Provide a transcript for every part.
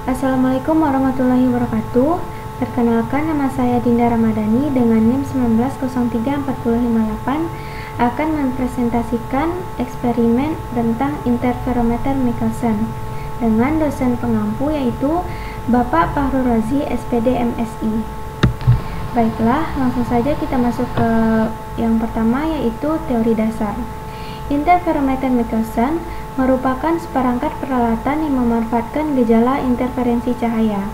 Assalamualaikum warahmatullahi wabarakatuh. Perkenalkan, nama saya Dinda Ramadhani dengan NIM 1903458 akan mempresentasikan eksperimen tentang interferometer Michelson dengan dosen pengampu yaitu Bapak Fahrul Razi, SPD MSI. Baiklah, langsung saja kita masuk ke yang pertama yaitu teori dasar. Interferometer Michelson merupakan seperangkat peralatan yang memanfaatkan gejala interferensi cahaya.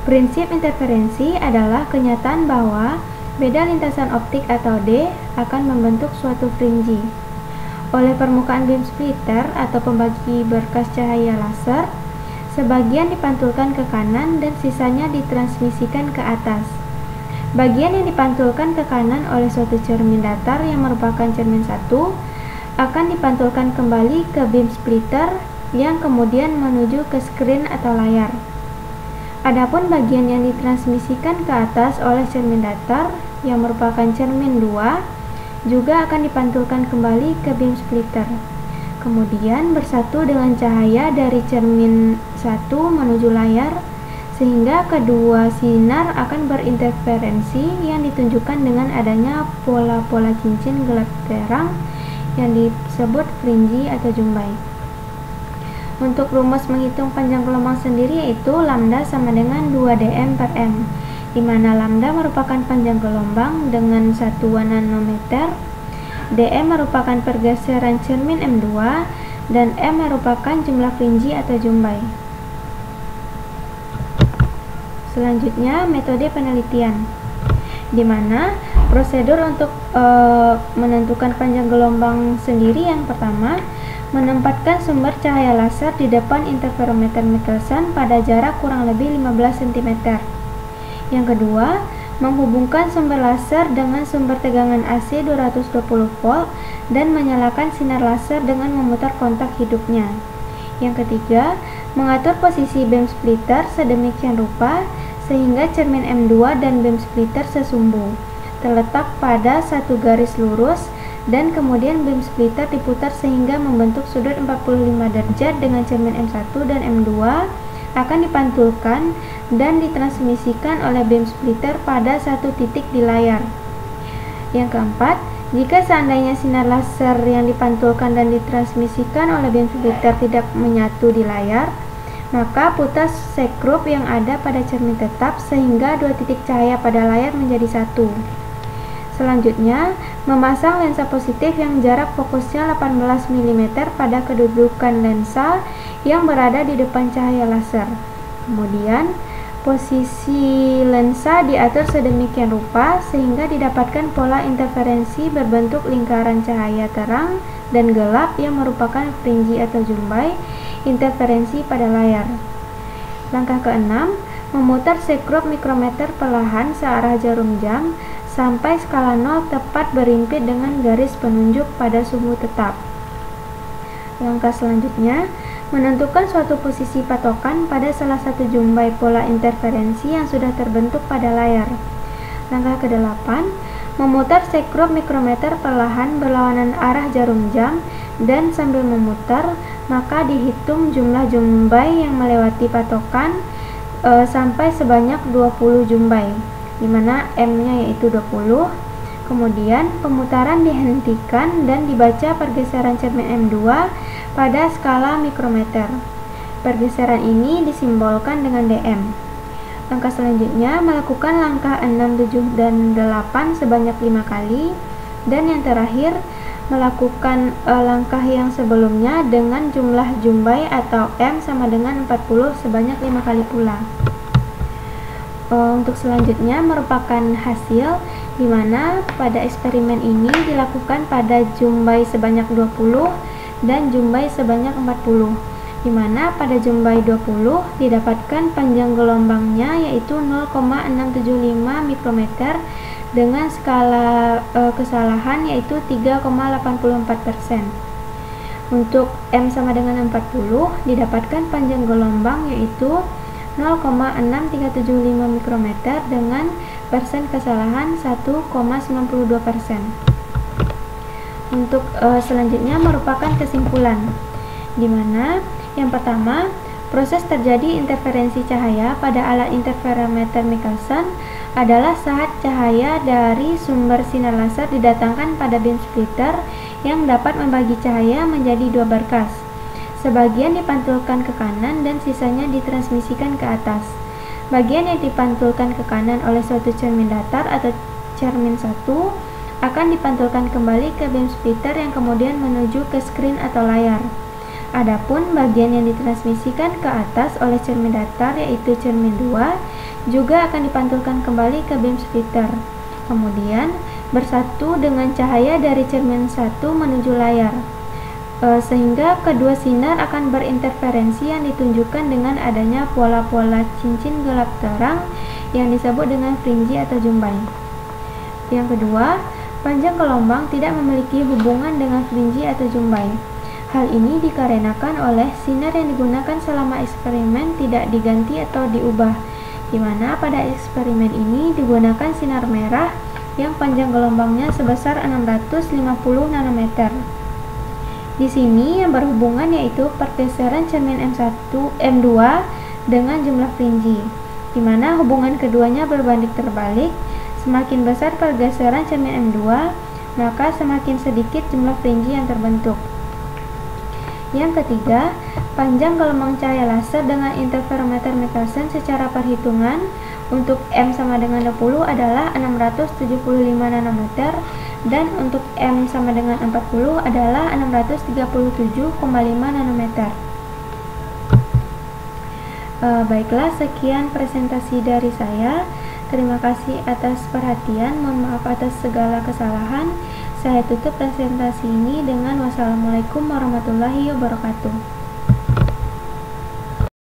Prinsip interferensi adalah kenyataan bahwa beda lintasan optik atau D akan membentuk suatu fringe oleh permukaan beam splitter atau pembagi berkas cahaya laser. Sebagian dipantulkan ke kanan dan sisanya ditransmisikan ke atas. Bagian yang dipantulkan ke kanan oleh suatu cermin datar yang merupakan cermin 1 akan dipantulkan kembali ke beam splitter yang kemudian menuju ke screen atau layar. Adapun bagian yang ditransmisikan ke atas oleh cermin datar yang merupakan cermin 2 juga akan dipantulkan kembali ke beam splitter. Kemudian bersatu dengan cahaya dari cermin 1 menuju layar sehingga kedua sinar akan berinterferensi yang ditunjukkan dengan adanya pola-pola cincin gelap terang yang disebut fringe atau jumbai. Untuk rumus menghitung panjang gelombang sendiri yaitu lambda sama dengan 2 dm per m, di mana lambda merupakan panjang gelombang dengan satuan nanometer, dm merupakan pergeseran cermin M2, dan m merupakan jumlah fringe atau jumbai. Selanjutnya, metode penelitian, di mana prosedur untuk menentukan panjang gelombang sendiri yang pertama, menempatkan sumber cahaya laser di depan interferometer Michelson pada jarak kurang lebih 15 cm. Yang kedua, menghubungkan sumber laser dengan sumber tegangan AC 220 volt dan menyalakan sinar laser dengan memutar kontak hidupnya. Yang ketiga, mengatur posisi beam splitter sedemikian rupa sehingga cermin M2 dan beam splitter sesumbu, terletak pada satu garis lurus, dan kemudian beam splitter diputar sehingga membentuk sudut 45 derajat dengan cermin M1 dan M2 akan dipantulkan dan ditransmisikan oleh beam splitter pada satu titik di layar. Yang keempat, jika seandainya sinar laser yang dipantulkan dan ditransmisikan oleh beam splitter tidak menyatu di layar, maka putar sekrup yang ada pada cermin tetap sehingga dua titik cahaya pada layar menjadi satu. Selanjutnya, memasang lensa positif yang jarak fokusnya 18 mm pada kedudukan lensa yang berada di depan cahaya laser. Kemudian, posisi lensa diatur sedemikian rupa sehingga didapatkan pola interferensi berbentuk lingkaran cahaya terang dan gelap yang merupakan fringe atau jumbai interferensi pada layar. Langkah keenam, memutar sekrup mikrometer perlahan searah jarum jam sampai skala 0 tepat berimpit dengan garis penunjuk pada sumbu tetap. Langkah selanjutnya, menentukan suatu posisi patokan pada salah satu jumbai pola interferensi yang sudah terbentuk pada layar. Langkah ke-8, memutar sekrup mikrometer perlahan berlawanan arah jarum jam dan sambil memutar, maka dihitung jumlah jumbai yang melewati patokan sampai sebanyak 20 jumbai, di mana M-nya yaitu 20. Kemudian pemutaran dihentikan dan dibaca pergeseran cermin M2 pada skala mikrometer. Pergeseran ini disimbolkan dengan dm. Langkah selanjutnya melakukan langkah 6, 7, dan 8 sebanyak 5 kali, dan yang terakhir melakukan langkah yang sebelumnya dengan jumlah jumbai atau M sama dengan 40 sebanyak 5 kali pula. Untuk selanjutnya merupakan hasil di mana pada eksperimen ini dilakukan pada jumbai sebanyak 20 dan jumbai sebanyak 40, di mana pada jumbai 20 didapatkan panjang gelombangnya yaitu 0,675 mikrometer dengan skala kesalahan yaitu 3,84%. Untuk M sama dengan 40 didapatkan panjang gelombang yaitu 0,6375 mikrometer dengan persen kesalahan 1,92%. Untuk selanjutnya merupakan kesimpulan, di mana yang pertama, Proses terjadi interferensi cahaya pada alat interferometer Michelson adalah saat cahaya dari sumber sinar laser didatangkan pada beam splitter yang dapat membagi cahaya menjadi dua berkas. Sebagian dipantulkan ke kanan dan sisanya ditransmisikan ke atas. Bagian yang dipantulkan ke kanan oleh suatu cermin datar atau cermin 1 akan dipantulkan kembali ke beam splitter yang kemudian menuju ke screen atau layar. Adapun bagian yang ditransmisikan ke atas oleh cermin datar yaitu cermin 2 juga akan dipantulkan kembali ke beam splitter. Kemudian bersatu dengan cahaya dari cermin 1 menuju layar. Sehingga kedua sinar akan berinterferensi yang ditunjukkan dengan adanya pola-pola cincin gelap terang yang disebut dengan fringe atau jumbai. Yang kedua, panjang gelombang tidak memiliki hubungan dengan fringe atau jumbai. Hal ini dikarenakan oleh sinar yang digunakan selama eksperimen tidak diganti atau diubah, di mana pada eksperimen ini digunakan sinar merah yang panjang gelombangnya sebesar 650 nanometer. Di sini yang berhubungan yaitu pergeseran cermin M2 dengan jumlah fringe, di mana hubungan keduanya berbanding terbalik. Semakin besar pergeseran cermin M2, maka semakin sedikit jumlah fringe yang terbentuk. Yang ketiga, panjang gelombang cahaya laser dengan interferometer Michelson secara perhitungan untuk M sama dengan 20 adalah 675 nanometer dan untuk M sama dengan 40 adalah 637,5 nanometer. Baiklah, sekian presentasi dari saya. Terima kasih atas perhatian, mohon maaf atas segala kesalahan. Saya tutup presentasi ini dengan wassalamualaikum warahmatullahi wabarakatuh.